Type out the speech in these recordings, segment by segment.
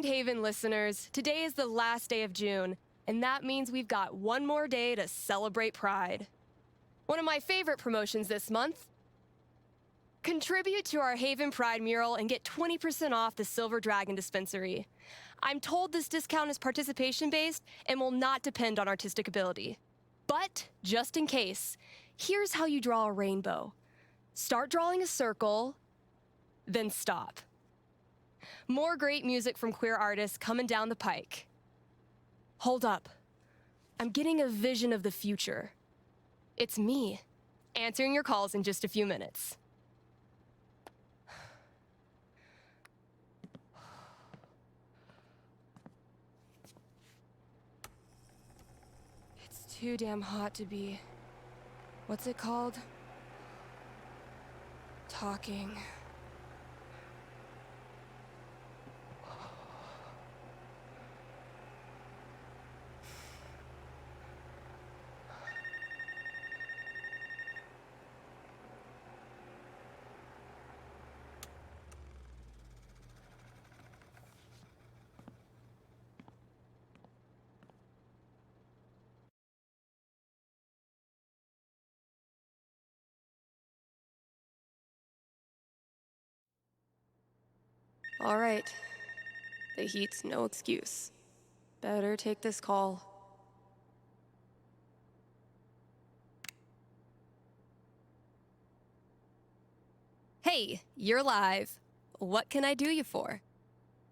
mind, Haven listeners. Today is the last day of June, and that means we've got one more day to celebrate Pride. One of my favorite promotions this month. Contribute to our Haven Pride mural and get 20% off the Silver Dragon dispensary. I'm told this discount is participation-based and will not depend on artistic ability. But, just in case, here's how you draw a rainbow. Start drawing a circle, then stop. More great music from queer artists coming down the pike. Hold up. I'm getting a vision of the future. It's me, answering your calls in just a few minutes. It's too damn hot to be... what's it called? Talking. All right. The heat's no excuse. Better take this call. Hey, you're live. What can I do you for?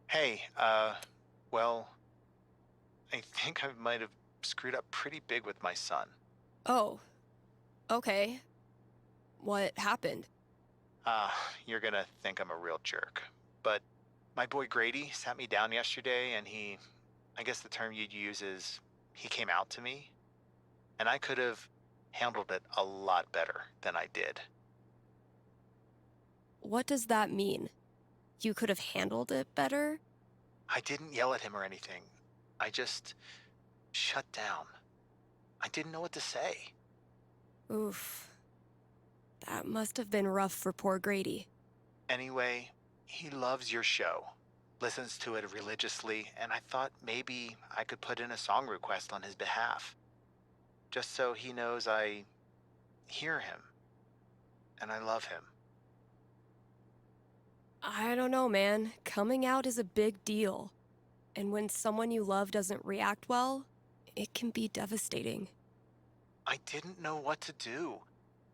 Hey, well, I think I might have screwed up pretty big with my son. Oh, okay. What happened? You're gonna think I'm a real jerk, but my boy Grady sat me down yesterday and I guess the term you'd use is, he came out to me, and I could have handled it a lot better than I did. What does that mean? You could have handled it better? I didn't yell at him or anything. I just shut down. I didn't know what to say. Oof. That must have been rough for poor Grady. Anyway, he loves your show, listens to it religiously, and I thought maybe I could put in a song request on his behalf. Just so he knows I hear him, and I love him. I don't know, man. Coming out is a big deal. And when someone you love doesn't react well, it can be devastating. I didn't know what to do.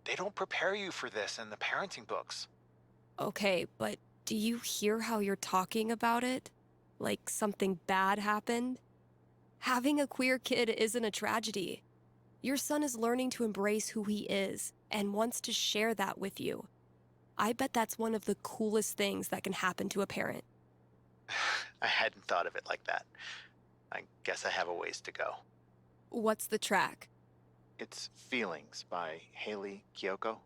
They don't prepare you for this in the parenting books. Okay, but do you hear how you're talking about it? Like something bad happened? Having a queer kid isn't a tragedy. Your son is learning to embrace who he is and wants to share that with you. I bet that's one of the coolest things that can happen to a parent. I hadn't thought of it like that. I guess I have a ways to go. What's the track? It's Feelings by Haley Kiyoko.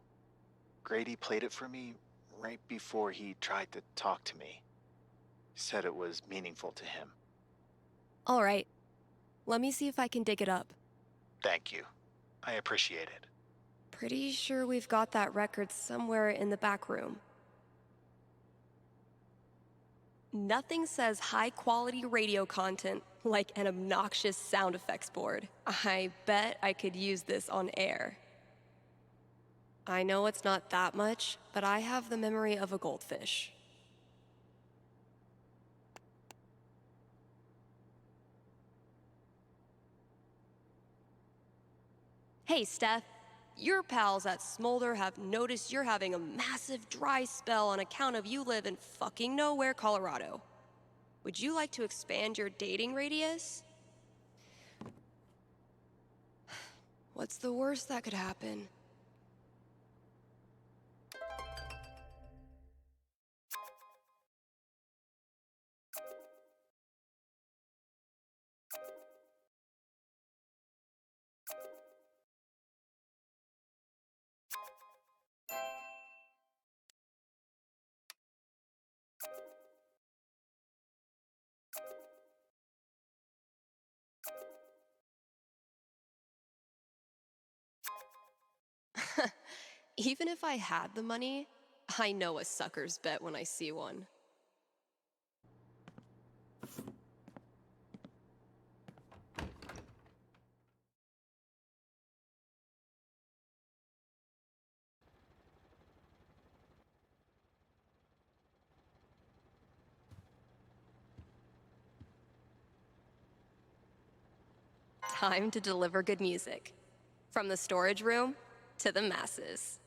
Grady played it for me right before he tried to talk to me. Said it was meaningful to him. All right. Let me see if I can dig it up. Thank you. I appreciate it. Pretty sure we've got that record somewhere in the back room. Nothing says high-quality radio content like an obnoxious sound effects board. I bet I could use this on air. I know it's not that much, but I have the memory of a goldfish. Hey, Steph. Your pals at Smolder have noticed you're having a massive dry spell on account of you live in fucking nowhere, Colorado. Would you like to expand your dating radius? What's the worst that could happen? Even if I had the money, I know a sucker's bet when I see one. time to deliver good music. From the storage room to the masses.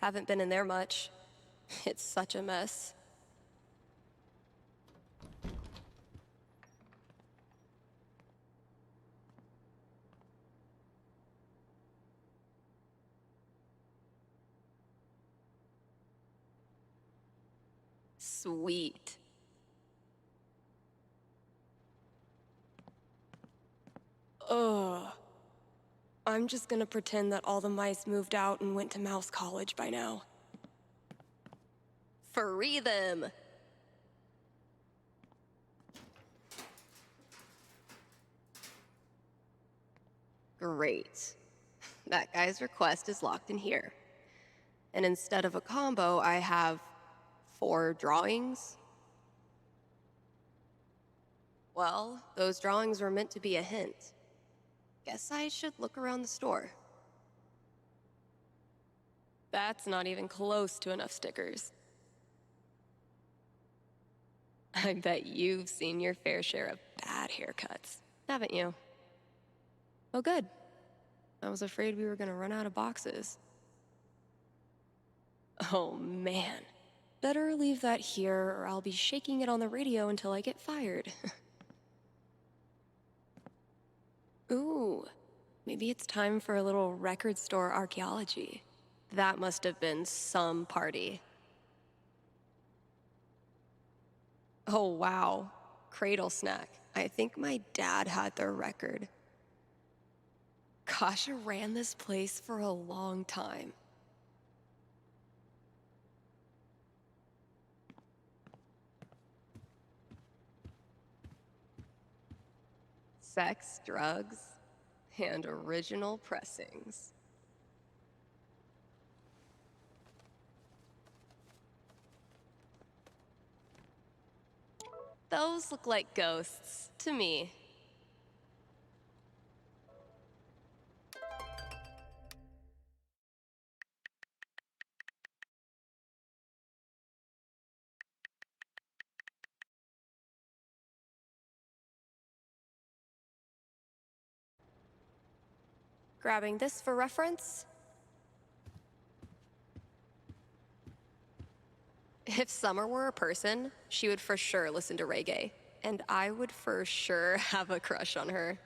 Haven't been in there much. It's such a mess. Sweet. Ugh. I'm just gonna pretend that all the mice moved out and went to mouse college by now. Free them! Great. That guy's request is locked in here. And instead of a combo, I have 4 drawings. Well, those drawings were meant to be a hint. Guess I should look around the store. That's not even close to enough stickers. I bet you've seen your fair share of bad haircuts, haven't you? Oh, good. I was afraid we were gonna run out of boxes. Oh, man. Better leave that here, or I'll be shaking it on the radio until I get fired. Ooh, maybe it's time for a little record store archaeology. That must have been some party. Oh, wow. Cradle snack. I think my dad had their record. Kasha ran this place for a long time. Sex, drugs, and original pressings. Those look like ghosts to me. Grabbing this for reference. If Summer were a person, she would for sure listen to reggae, and I would for sure have a crush on her.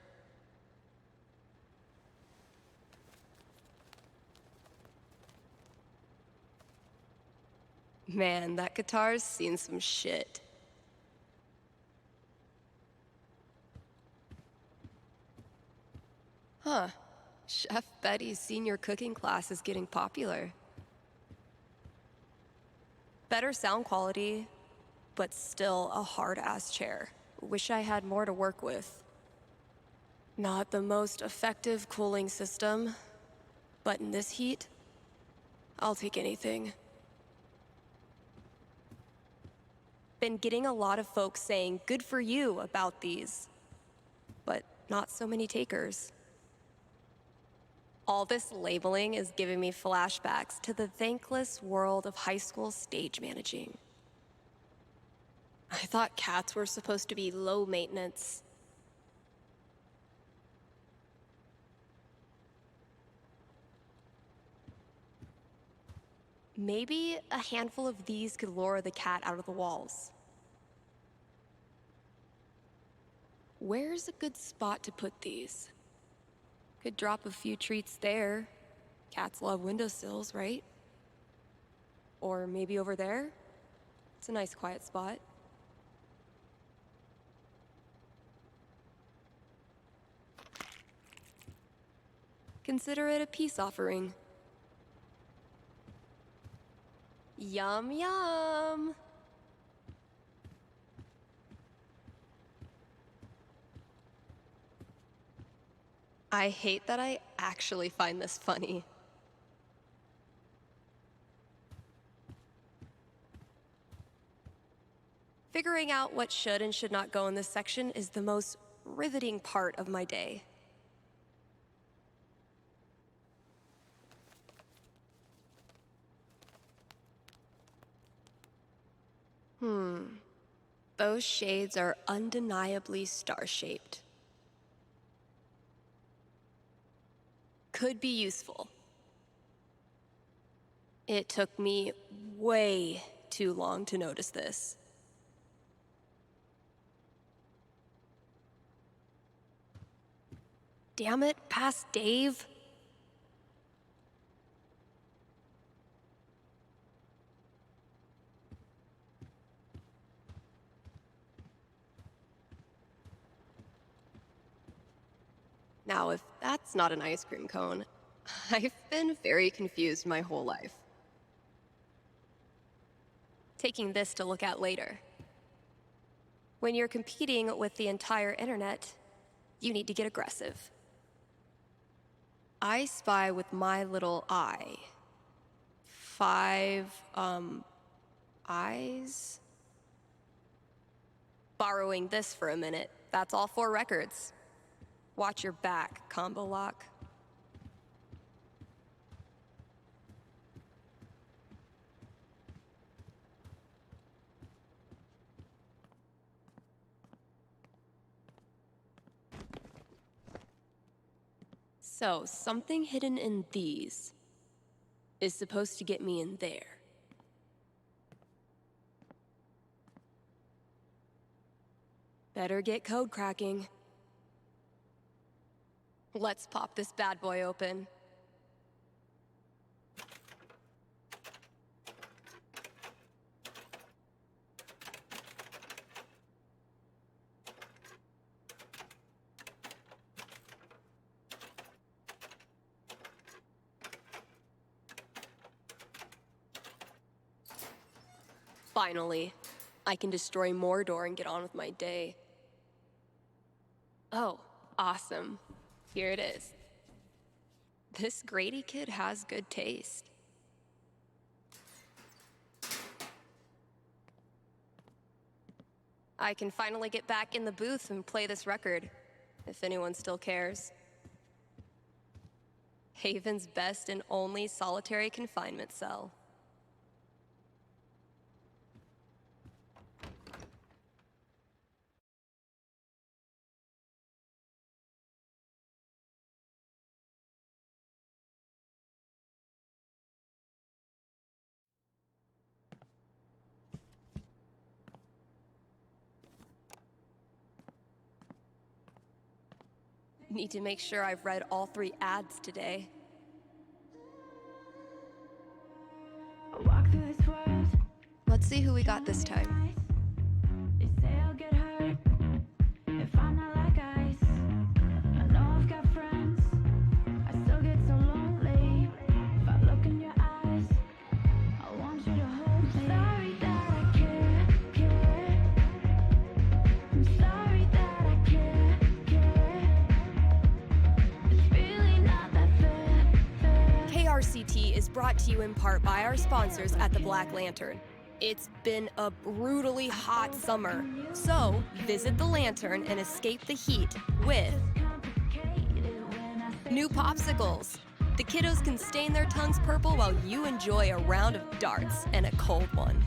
Man, that guitar's seen some shit. Huh. Chef Betty's senior cooking class is getting popular. Better sound quality, but still a hard-ass chair. Wish I had more to work with. Not the most effective cooling system, but in this heat, I'll take anything. Been getting a lot of folks saying good for you about these, but not so many takers. All this labeling is giving me flashbacks to the thankless world of high school stage managing. I thought cats were supposed to be low maintenance. Maybe a handful of these could lure the cat out of the walls. Where's a good spot to put these? Could drop a few treats there. Cats love windowsills, right? Or maybe over there? It's a nice quiet spot. Consider it a peace offering. Yum, yum! I hate that I actually find this funny. Figuring out what should and should not go in this section is the most riveting part of my day. Those shades are undeniably star-shaped. Could be useful. It took me way too long to notice this. Damn it, past Dave. Now, if that's not an ice cream cone, I've been very confused my whole life. Taking this to look at later. When you're competing with the entire internet, you need to get aggressive. I spy with my little eye. 5, eyes? Borrowing this for a minute, that's all 4 records. Watch your back, combo lock. So, something hidden in these is supposed to get me in there. Better get code cracking. Let's pop this bad boy open. Finally, I can destroy Mordor and get on with my day. Oh, awesome. Here it is. This Grady kid has good taste. I can finally get back in the booth and play this record, if anyone still cares. Haven's best and only solitary confinement cell. Need to make sure I've read all 3 ads today. Let's see who we got this time. They say I'll get hurt if I'm not like ice. I know I've got friends, I still get so lonely. If I look in your eyes, I want you to hold me. Sorry that I care. I'm sorry that I care. It's really not that fair. KRCT is brought to you in part by our sponsors at the Black Lantern. It's been a brutally hot summer, so visit the Lantern and escape the heat with new popsicles. The kiddos can stain their tongues purple while you enjoy a round of darts and a cold one.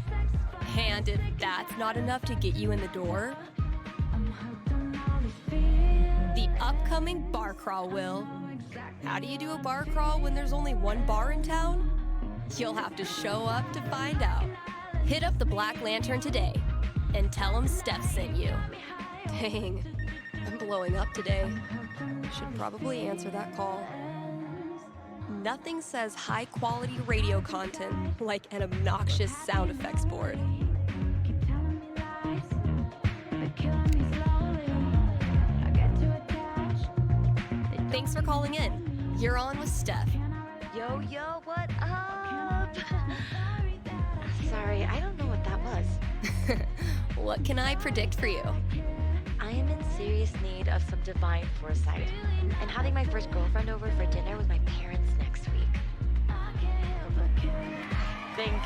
And if that's not enough to get you in the door, the upcoming bar crawl will. How do you do a bar crawl when there's only one bar in town? You'll have to show up to find out. Hit up the Black Lantern today and tell them Steph sent you. Dang, I'm blowing up today. Should probably answer that call. Nothing says high-quality radio content like an obnoxious sound effects board. Keep telling me lies, but killing me slowly. I get too attached. Thanks for calling in. You're on with Steph. Yo, what up? Sorry, I don't know what that was. What can I predict for you? I am in serious need of some divine foresight, and having my first girlfriend over for dinner with my parents next week. Thank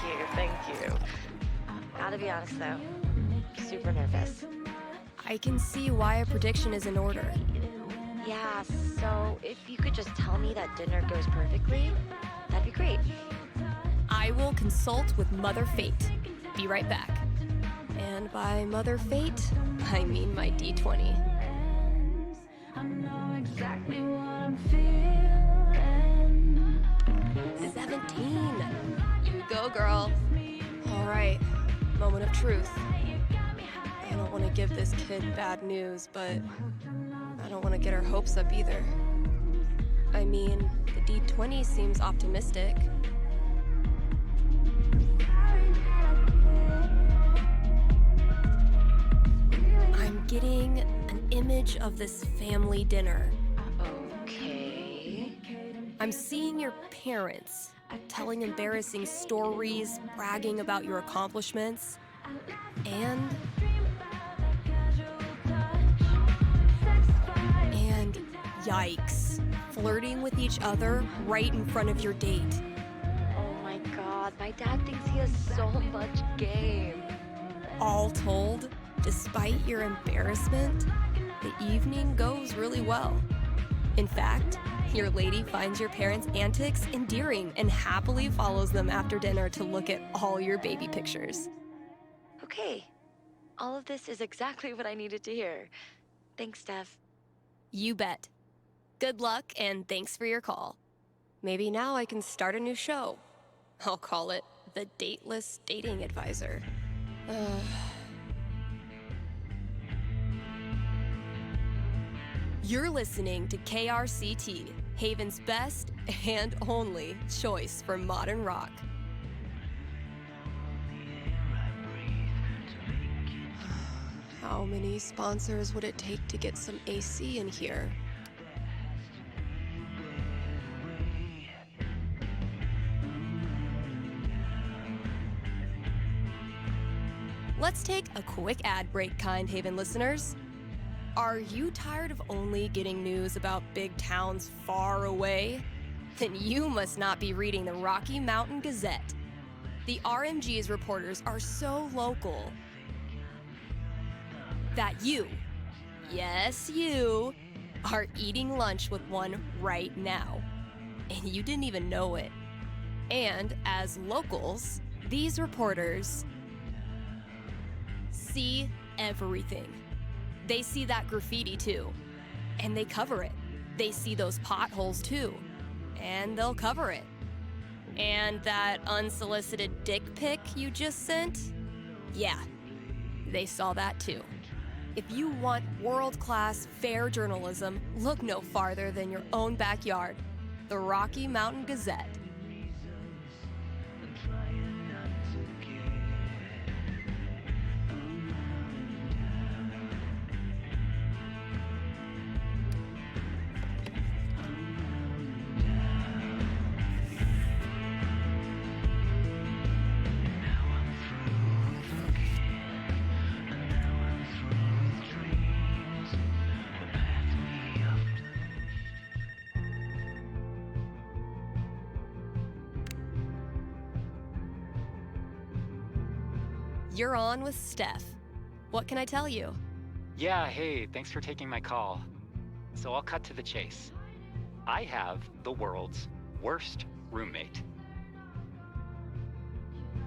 you. Gotta be honest though, super nervous. I can see why a prediction is in order. Yeah, so if you could just tell me that dinner goes perfectly, that'd be great. I will consult with Mother Fate. Be right back. And by Mother Fate, I mean my D20. I know exactly what I'm feeling. 17. You go, girl. All right, moment of truth. I don't want to give this kid bad news, but I don't want to get her hopes up either. I mean, the D20 seems optimistic. I'm getting an image of this family dinner. Okay. I'm seeing your parents telling embarrassing stories, bragging about your accomplishments, and yikes, flirting with each other right in front of your date. Oh my god, my dad thinks he has so much game. All told, despite your embarrassment, the evening goes really well. In fact, your lady finds your parents' antics endearing and happily follows them after dinner to look at all your baby pictures. Okay, all of this is exactly what I needed to hear. Thanks, Steph. You bet. Good luck and thanks for your call. Maybe now I can start a new show. I'll call it The Dateless Dating Advisor. You're listening to KRCT, Haven's best and only choice for modern rock. How many sponsors would it take to get some AC in here? Let's take a quick ad break, kind Haven listeners. Are you tired of only getting news about big towns far away? Then you must not be reading the Rocky Mountain Gazette. The RMG's reporters are so local that you, yes you, are eating lunch with one right now. And you didn't even know it. And as locals, these reporters see everything. They see that graffiti too, and they cover it. They see those potholes too, and they'll cover it. And that unsolicited dick pic you just sent? Yeah, they saw that too. If you want world-class, fair journalism, look no farther than your own backyard. The Rocky Mountain Gazette. You're on with Steph. What can I tell you? Yeah, hey, thanks for taking my call. So I'll cut to the chase. I have the world's worst roommate.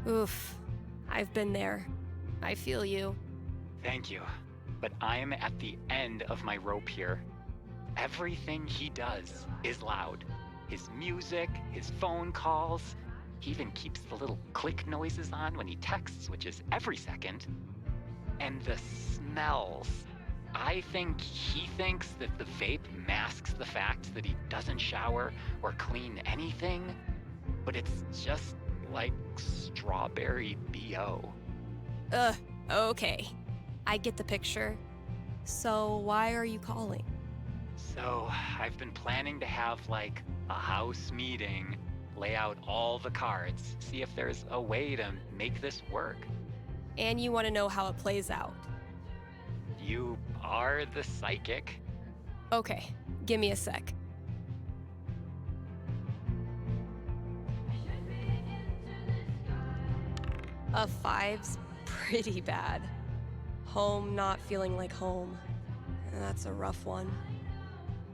Oof. I've been there. I feel you. Thank you. But I'm at the end of my rope here. Everything he does is loud. His music, his phone calls. He even keeps the little click noises on when he texts, which is every second. And the smells. I think he thinks that the vape masks the fact that he doesn't shower or clean anything, but it's just like strawberry BO. Okay. I get the picture. So why are you calling? So I've been planning to have like a house meeting, lay out all the cards, see if there's a way to make this work. And you want to know how it plays out. You are the psychic. Okay, give me a sec. A 5's pretty bad. Home not feeling like home. That's a rough one.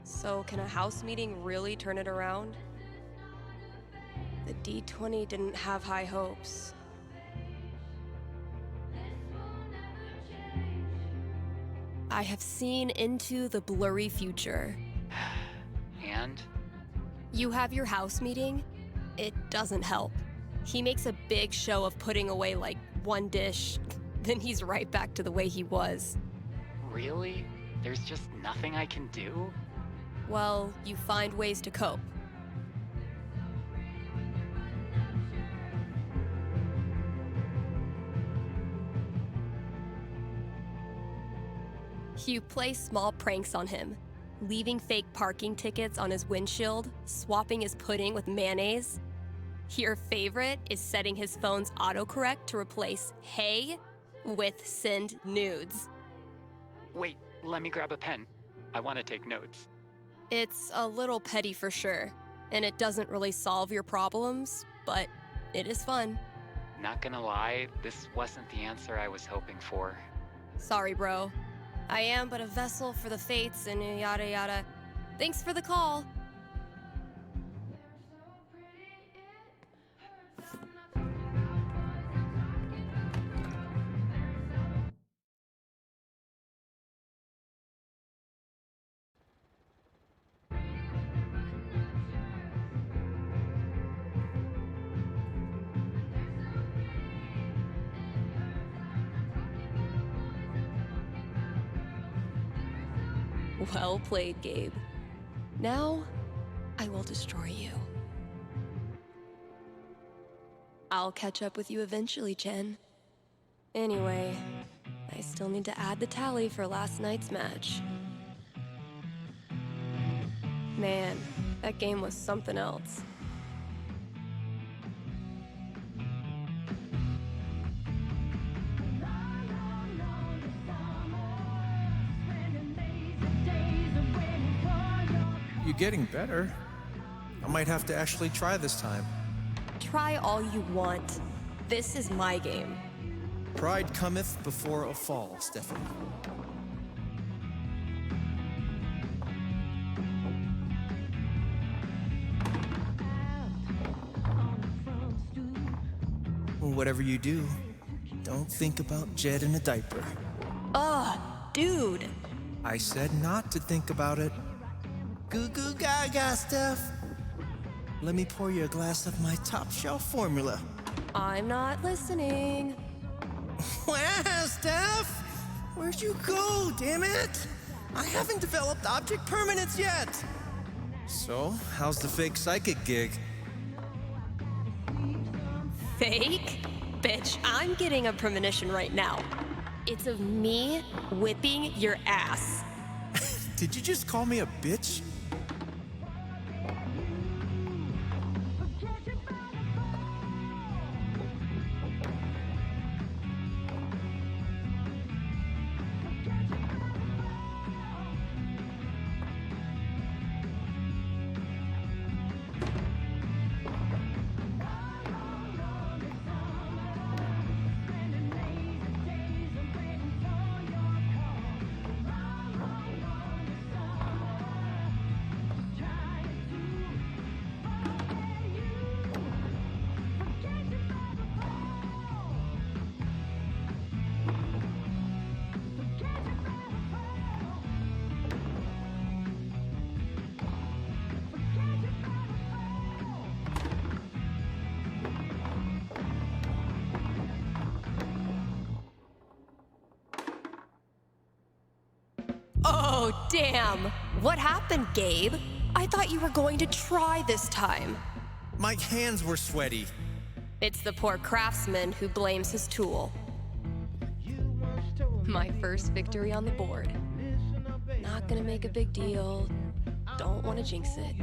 So can a house meeting really turn it around? The D20 didn't have high hopes. I have seen into the blurry future. And? You have your house meeting? It doesn't help. He makes a big show of putting away like one dish, then he's right back to the way he was. Really? There's just nothing I can do? Well, you find ways to cope. You play small pranks on him, leaving fake parking tickets on his windshield, swapping his pudding with mayonnaise. Your favorite is setting his phone's autocorrect to replace "hey" with "send nudes." Wait, let me grab a pen. I want to take notes. It's a little petty for sure, and it doesn't really solve your problems, but it is fun. Not gonna lie, this wasn't the answer I was hoping for. Sorry, bro. I am but a vessel for the fates and yada yada. Thanks for the call. Well played, Gabe. Now, I will destroy you. I'll catch up with you eventually, Chen. Anyway, I still need to add the tally for last night's match. Man, that game was something else. You're getting better. I might have to actually try this time. Try all you want. This is my game. Pride cometh before a fall, Stephanie. Whatever you do, don't think about Jed in a diaper. Ugh, dude. I said not to think about it. Goo goo gaga, Steph. Let me pour you a glass of my top shelf formula. I'm not listening. Wow, Steph! Where'd you go, damn it? I haven't developed object permanence yet. So, how's the fake psychic gig? Fake? Bitch, I'm getting a premonition right now. It's of me whipping your ass. Did you just call me a bitch? Oh, damn. What happened, Gabe? I thought you were going to try this time. My hands were sweaty. It's the poor craftsman who blames his tool. My first victory on the board. Not gonna make a big deal. Don't want to jinx it.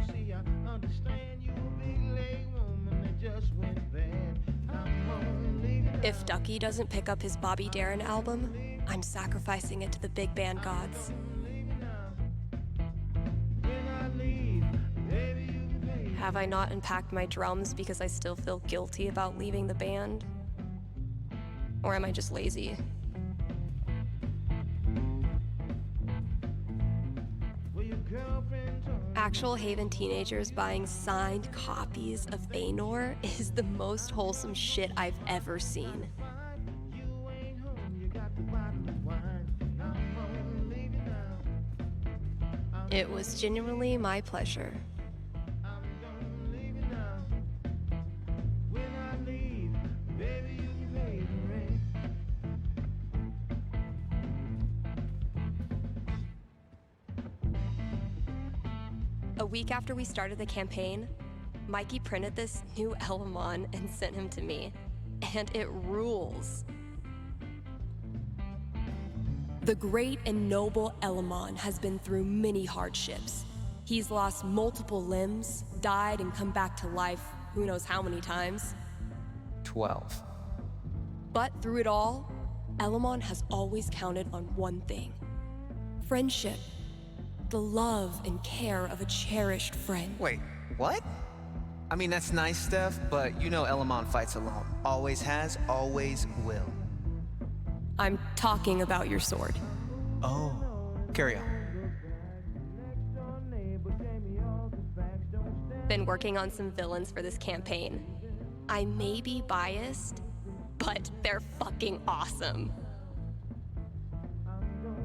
If Ducky doesn't pick up his Bobby Darin album, I'm sacrificing it to the big band gods. Have I not unpacked my drums because I still feel guilty about leaving the band? Or am I just lazy? Actual Haven teenagers buying signed copies of Anor is the most wholesome shit I've ever seen. It was genuinely my pleasure. A week after we started the campaign, Mikey printed this new Elamon and sent him to me, and it rules. The great and noble Elamon has been through many hardships. He's lost multiple limbs, died and come back to life who knows how many times. 12. But through it all, Elamon has always counted on one thing: friendship. The love and care of a cherished friend. Wait, what? I mean, that's nice, Steph, but you know Elamon fights alone. Always has, always will. I'm talking about your sword. Oh, carry on. Been working on some villains for this campaign. I may be biased, but they're fucking awesome.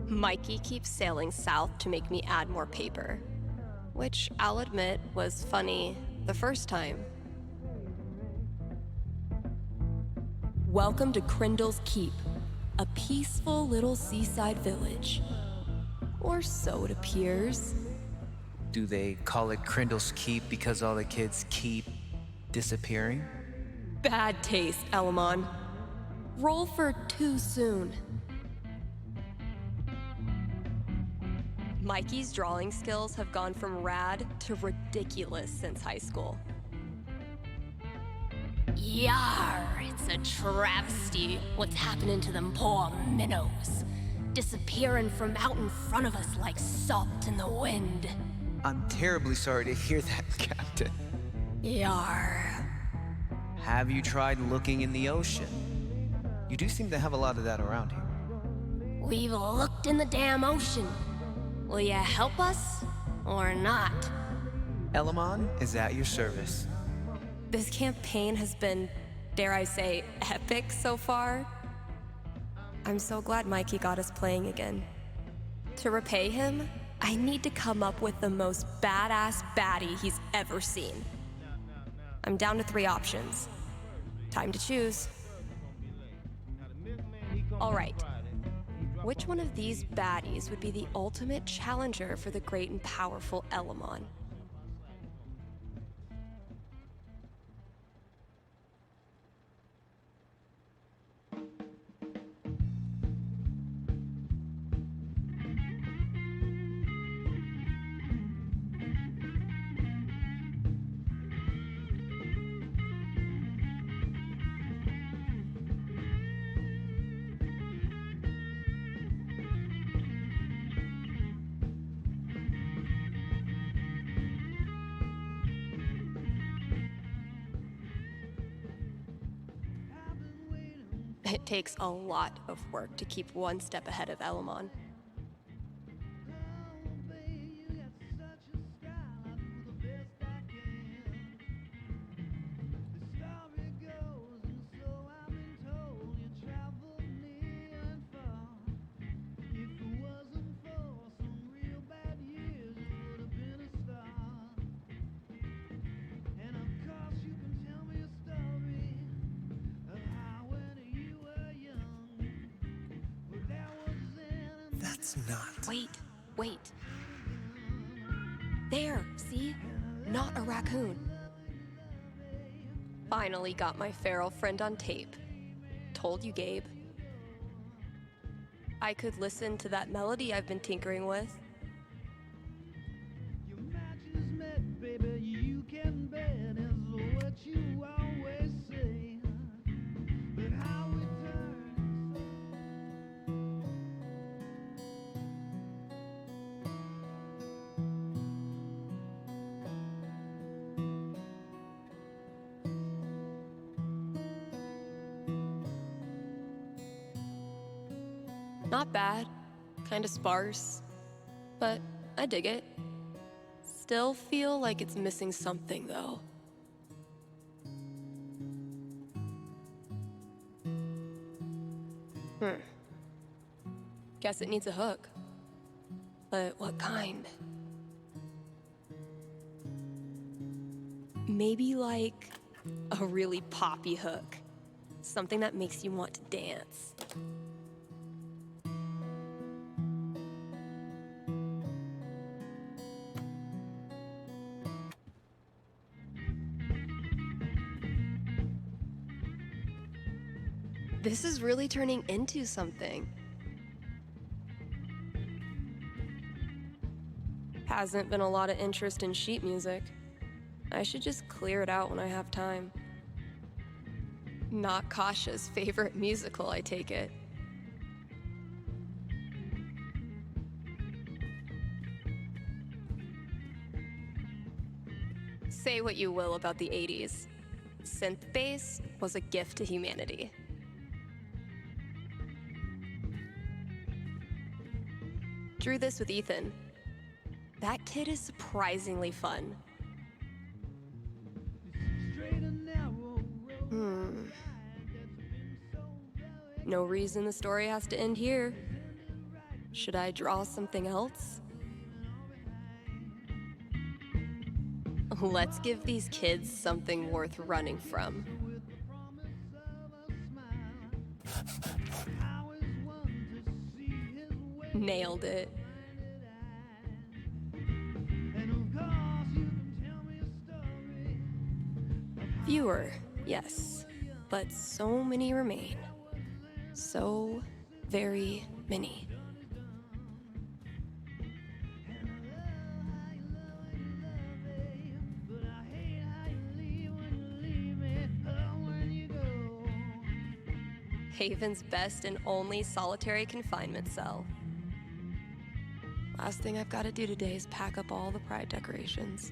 Mikey keeps sailing south to make me add more paper, which I'll admit was funny the first time. Welcome to Crindle's Keep, a peaceful little seaside village. Or so it appears. Do they call it Crindle's Keep because all the kids keep disappearing? Bad taste, Elamon. Roll for too soon. Mikey's drawing skills have gone from rad to ridiculous since high school. Yar, it's a travesty what's happening to them poor minnows. Disappearing from out in front of us like salt in the wind. I'm terribly sorry to hear that, Captain. Yar. Have you tried looking in the ocean? You do seem to have a lot of that around here. We've looked in the damn ocean. Will you help us or not? Elamon is at your service. This campaign has been, dare I say, epic so far. I'm so glad Mikey got us playing again. To repay him, I need to come up with the most badass baddie he's ever seen. I'm down to 3 options. Time to choose. All right. which one of these baddies would be the ultimate challenger for the great and powerful Elamon? It takes a lot of work to keep one step ahead of Elamon. That's not. Wait. There, see? Not a raccoon. Finally got my feral friend on tape. Told you, Gabe. I could listen to that melody I've been tinkering with. Not bad, kinda sparse, but I dig it. Still feel like it's missing something, though. Guess it needs a hook. But what kind? Maybe like a really poppy hook. Something that makes you want to dance. This is really turning into something. Hasn't been a lot of interest in sheet music. I should just clear it out when I have time. Not Kasha's favorite musical, I take it. Say what you will about the 80s. Synth bass was a gift to humanity. Drew this with Ethan. That kid is surprisingly fun. No reason the story has to end here. Should I draw something else? Let's give these kids something worth running from. Nailed it. Fewer, yes, but so many remain. So very many. Haven's best and only solitary confinement cell. Last thing I've got to do today is pack up all the pride decorations.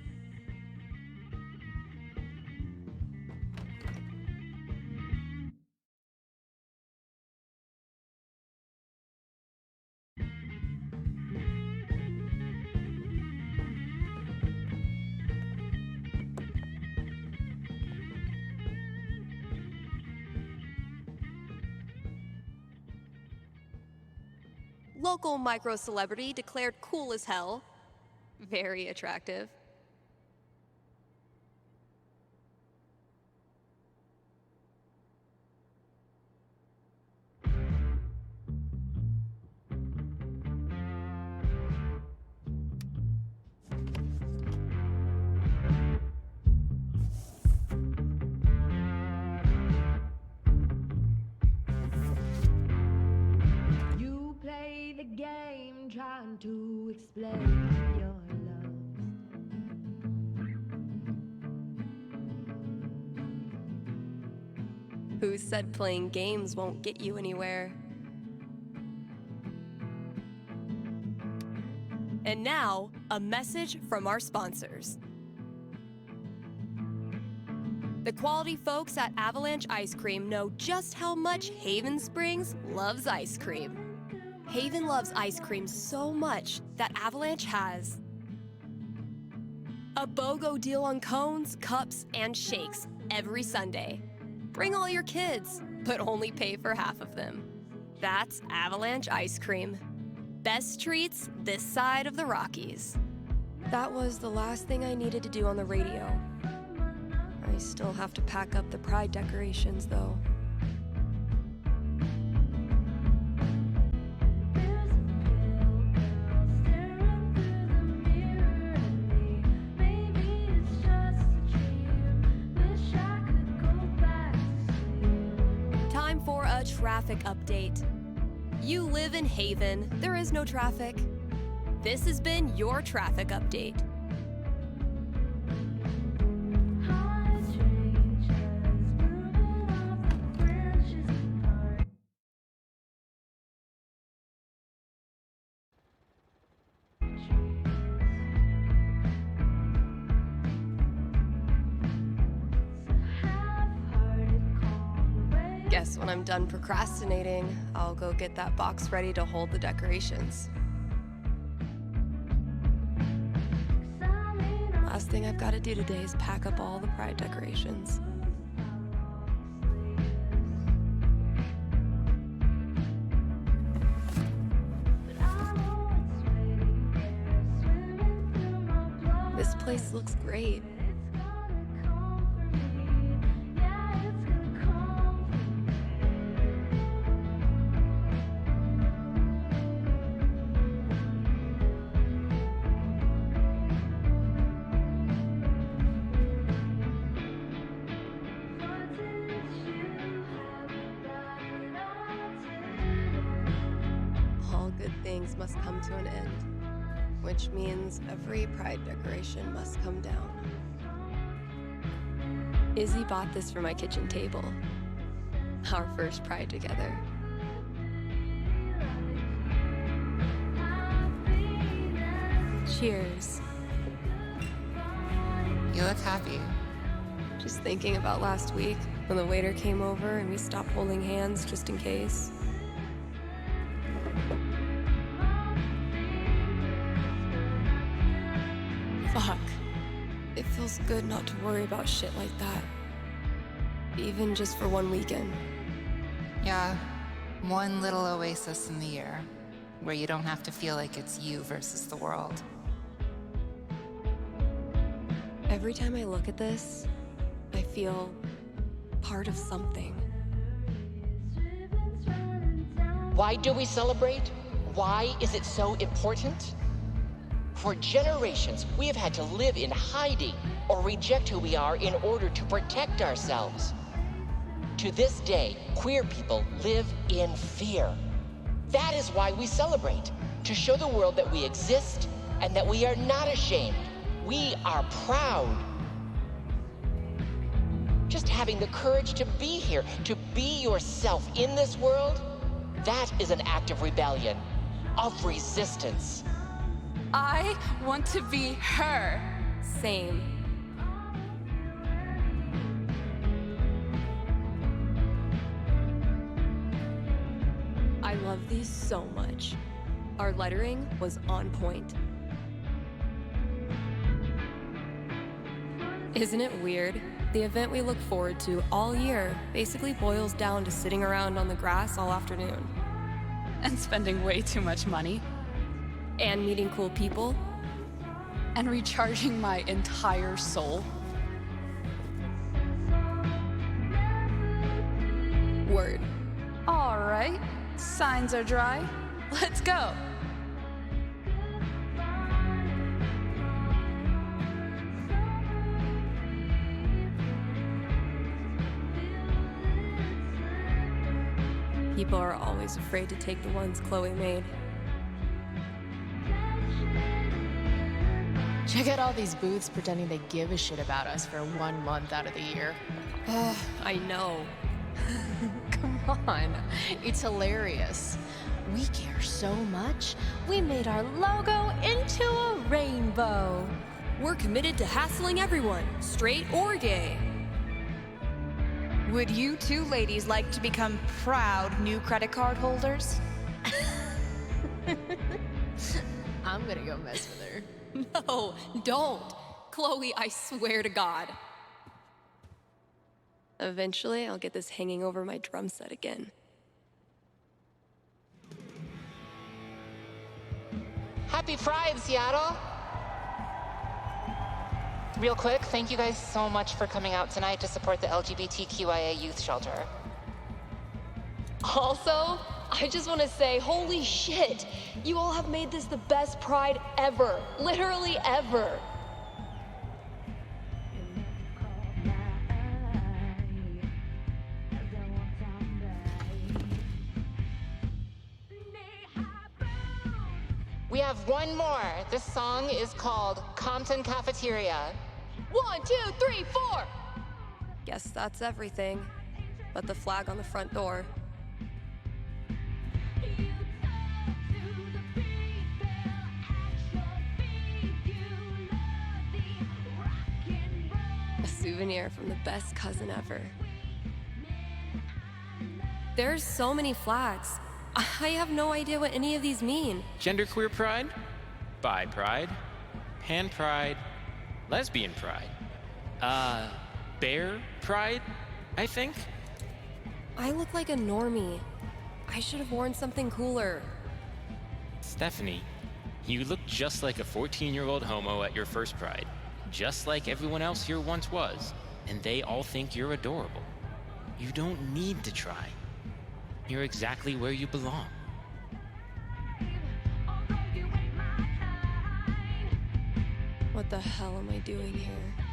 Local micro-celebrity declared cool as hell. Very attractive. game trying to explain your love. Who said playing games won't get you anywhere? And now, a message from our sponsors. The quality folks at Avalanche Ice Cream know just how much Haven Springs loves ice cream. Haven loves ice cream so much that Avalanche has a BOGO deal on cones, cups, and shakes every Sunday. Bring all your kids, but only pay for half of them. That's Avalanche Ice Cream. Best treats this side of the Rockies. That was the last thing I needed to do on the radio. I still have to pack up the pride decorations, though. Time for a traffic update. You live in Haven, there is no traffic. This has been your traffic update. Guess when I'm done procrastinating, I'll go get that box ready to hold the decorations. Last thing I've got to do today is pack up all the pride decorations. This place looks great. All good things must come to an end, which means every pride decoration must come down. Izzy bought this for my kitchen table. Our first pride together. Cheers. You look happy. Just thinking about last week when the waiter came over and we stopped holding hands just in case. Fuck. It feels good not to worry about shit like that. Even just for one weekend. Yeah, one little oasis in the year where you don't have to feel like it's you versus the world. Every time I look at this, I feel part of something. Why do we celebrate? Why is it so important? For generations, we have had to live in hiding or reject who we are in order to protect ourselves. To this day, queer people live in fear. That is why we celebrate, to show the world that we exist and that we are not ashamed. We are proud. Just having the courage to be here, to be yourself in this world, that is an act of rebellion, of resistance. I want to be her. Same. I love these so much. Our lettering was on point. Isn't it weird? The event we look forward to all year basically boils down to sitting around on the grass all afternoon. And spending way too much money. And meeting cool people. And recharging my entire soul. Word. All right, signs are dry. Let's go. People are always afraid to take the ones Chloe made. Check out all these booths pretending they give a shit about us for 1 month out of the year. I know. Come on, it's hilarious. We care so much, we made our logo into a rainbow. We're committed to hassling everyone, straight or gay. Would you two ladies like to become proud new credit card holders? I'm gonna go mess with her. No, don't. Chloe, I swear to God. Eventually, I'll get this hanging over my drum set again. Happy Pride, Seattle! Real quick, thank you guys so much for coming out tonight to support the LGBTQIA youth shelter. Also, I just want to say, holy shit! You all have made this the best Pride ever. Literally ever. We have one more. This song is called Compton Cafeteria. 1, 2, 3, 4! Guess that's everything. But the flag on the front door. A souvenir from the best cousin ever. There's so many flags. I have no idea what any of these mean. Genderqueer pride, bi pride, pan pride, lesbian pride, bear pride, I think. I look like a normie. I should have worn something cooler. Stephanie, you look just like a 14-year-old homo at your first pride, just like everyone else here once was, and they all think you're adorable. You don't need to try. You're exactly where you belong. What the hell am I doing here?